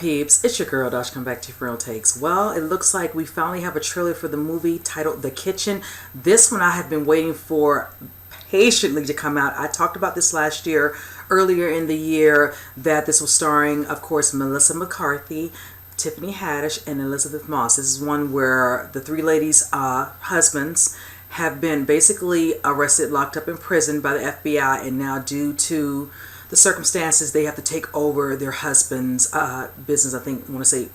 peeps? It's your girl Dash, come back to you for real takes. Well, it looks like we finally have a trailer for the movie titled The Kitchen. This one I have been waiting for patiently to come out. I talked about this last year, earlier in the year, that this was starring, of course, Melissa McCarthy, Tiffany Haddish, and Elisabeth Moss. This is one where the three ladies' husbands have been basically arrested, locked up in prison by the FBI, and now due to the circumstances, they have to take over their husband's business. I think, I want to say,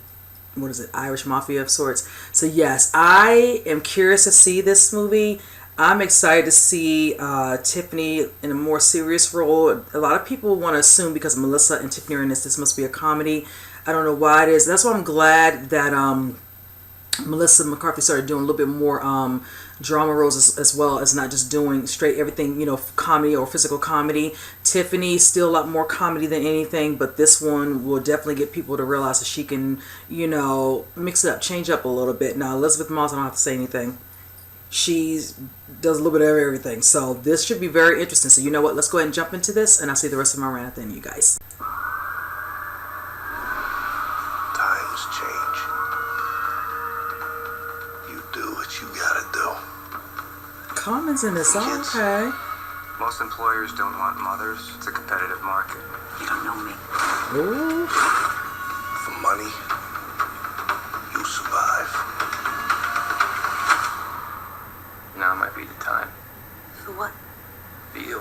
what is it, Irish mafia of sorts. So yes, I am curious to see this movie. I'm excited to see Tiffany in a more serious role. A lot of people want to assume because Melissa and Tiffany are in this must be a comedy. I don't know why it is. That's why I'm glad that Melissa McCarthy started doing a little bit more drama roles as well as not just doing straight everything, you know, comedy or physical comedy. Tiffany still a lot more comedy than anything, but this one will definitely get people to realize that she can, you know, mix it up, change up a little bit. Now, Elisabeth Moss, I don't have to say anything. She does a little bit of everything. So this should be very interesting. So you know what? Let's go ahead and jump into this, and I'll see the rest of my rant at the end, you guys. Times change. You do what you gotta do. Comments in this, okay. Most employers don't want mothers. It's a competitive market. You don't know me. Ooh. For money, you survive. Now might be the time. For what? For you.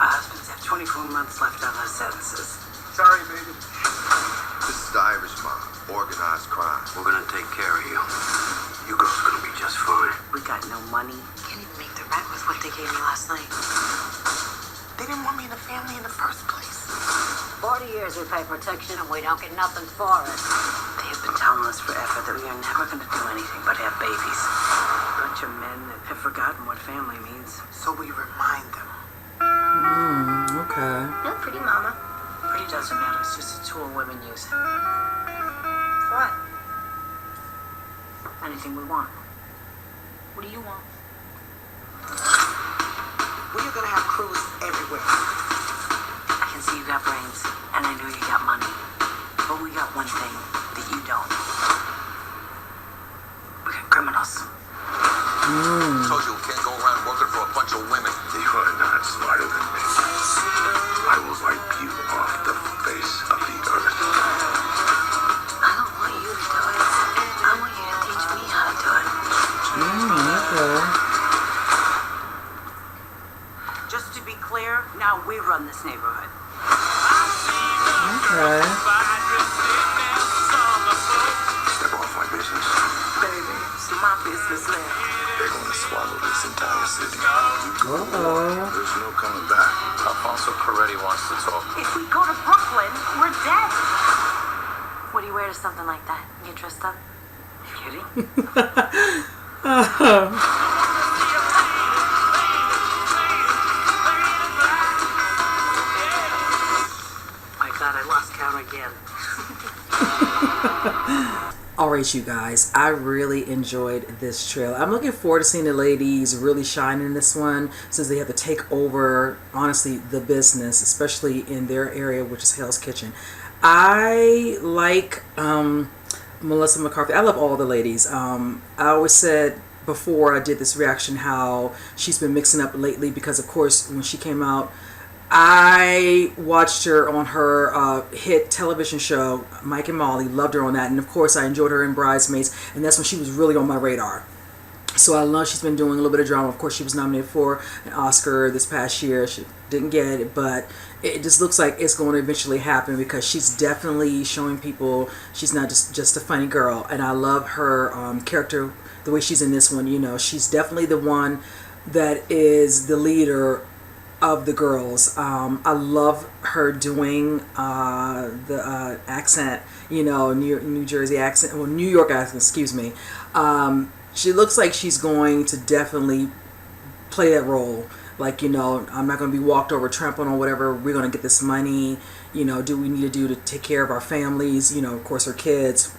Our husbands have 24 months left on their sentences. Sorry, baby. This is the Irish mob, organized crime. We're gonna take care of you. You girls are gonna be just fine. We got no money. Can't even make the rent with what they gave me last night. They didn't want me in the family in the first place. 40 years we pay protection and we don't get nothing for it. They have been telling us forever that we are never going to do anything but have babies. A bunch of men that have forgotten what family means. So we remind them. Okay. You're pretty, Mama. Pretty doesn't matter. It's just a tool women use. What? Anything we want. What do you want? We are going to have crews everywhere. I can see you got brains, and I know you got money. But we got one thing that you don't. We got criminals. Told you we can't go around working for a bunch of women. You are not smarter than me. I will wipe you off the face of the earth. I don't want you to do it. I want you to teach me how to do it. Okay. Just to be clear, now we run this neighborhood. Okay. Step off my business. Baby, it's my business now. They're going to swallow this entire city. Uh-oh. There's no coming back. Alfonso Peretti wants to talk. If we go to Brooklyn, we're dead. What do you wear to something like that? You get dressed up? You kidding? My God, I lost count again. Alright, you guys, I really enjoyed this trailer. I'm looking forward to seeing the ladies really shine in this one, since they have to take over, honestly, the business, especially in their area, which is Hell's Kitchen. I like Melissa McCarthy. I love all the ladies. I always said before I did this reaction how she's been mixing up lately, because of course when she came out, I watched her on her hit television show, Mike and Molly, loved her on that, and of course I enjoyed her in Bridesmaids, and that's when she was really on my radar. So I love she's been doing a little bit of drama. Of course she was nominated for an Oscar this past year. She didn't get it, but it just looks like it's going to eventually happen, because she's definitely showing people she's not just a funny girl, and I love her character, the way she's in this one. You know, she's definitely the one that is the leader of the girls. I love her doing the accent, you know, New Jersey accent, or New York accent, excuse me. She looks like she's going to definitely play that role. Like, you know, I'm not going to be walked over, trampled on, whatever. We're going to get this money. You know, do we need to do to take care of our families? You know, of course, her kids.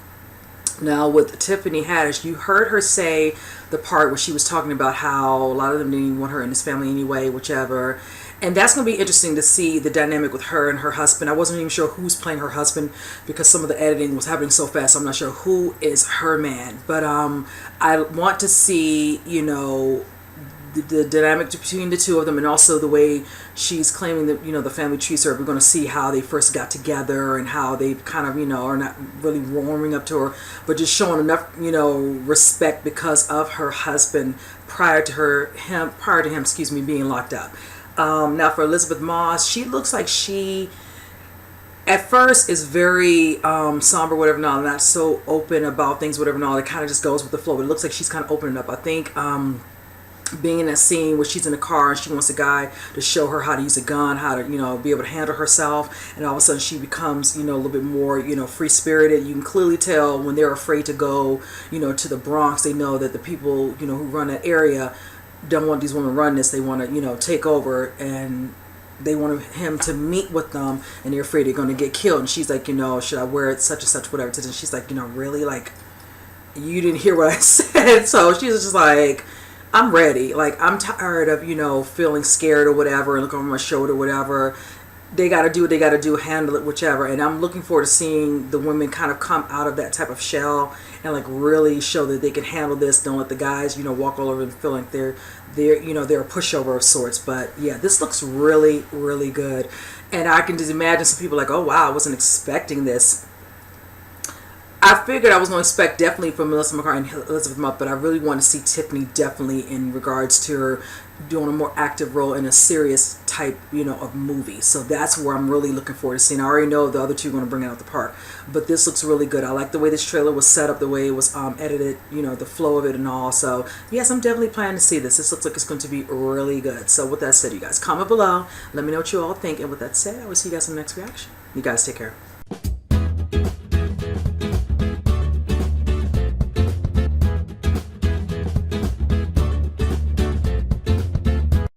Now with Tiffany Haddish, you heard her say the part where she was talking about how a lot of them didn't even want her in this family anyway, whichever. And that's going to be interesting to see the dynamic with her and her husband. I wasn't even sure who's playing her husband because some of the editing was happening so fast. I'm not sure who is her man. But I want to see, you know, the dynamic between the two of them, and also the way she's claiming that, you know, the family treats her. We're going to see how they first got together and how they kind of, you know, are not really warming up to her, but just showing enough, you know, respect because of her husband prior to him, excuse me, being locked up. Now for Elisabeth Moss, she looks like she at first is very somber, whatever, and all, not so open about things, whatever, and all. It kind of just goes with the flow. But it looks like she's kind of opening up. I think being in that scene where she's in the car and she wants a guy to show her how to use a gun, how to, you know, be able to handle herself, and all of a sudden she becomes, you know, a little bit more, you know, free-spirited. You can clearly tell when they're afraid to go, you know, to the Bronx. They know that the people, you know, who run that area don't want these women run this. They want to, you know, take over, and they want him to meet with them, and they're afraid they're going to get killed. And she's like, you know, should I wear it, such and such, whatever it is. And she's like, you know, really, like, you didn't hear what I said. So she's just like, I'm ready. Like, I'm tired of, you know, feeling scared or whatever, and look over my shoulder, whatever. They got to do what they got to do, handle it, whichever. And I'm looking forward to seeing the women kind of come out of that type of shell and like really show that they can handle this. Don't let the guys, you know, walk all over and feel like they're you know, they're a pushover of sorts. But yeah, this looks really, really good. And I can just imagine some people like, oh wow, I wasn't expecting this. I figured I was going to expect definitely from Melissa McCarthy and Elisabeth Moss, but I really want to see Tiffany definitely in regards to her doing a more active role in a serious type, you know, of movie. So that's where I'm really looking forward to seeing. I already know the other two are going to bring it out the park, but this looks really good. I like the way this trailer was set up, the way it was edited, you know, the flow of it and all. So yes, I'm definitely planning to see this. This looks like it's going to be really good. So with that said, you guys, comment below. Let me know what you all think. And with that said, I will see you guys in the next reaction. You guys take care.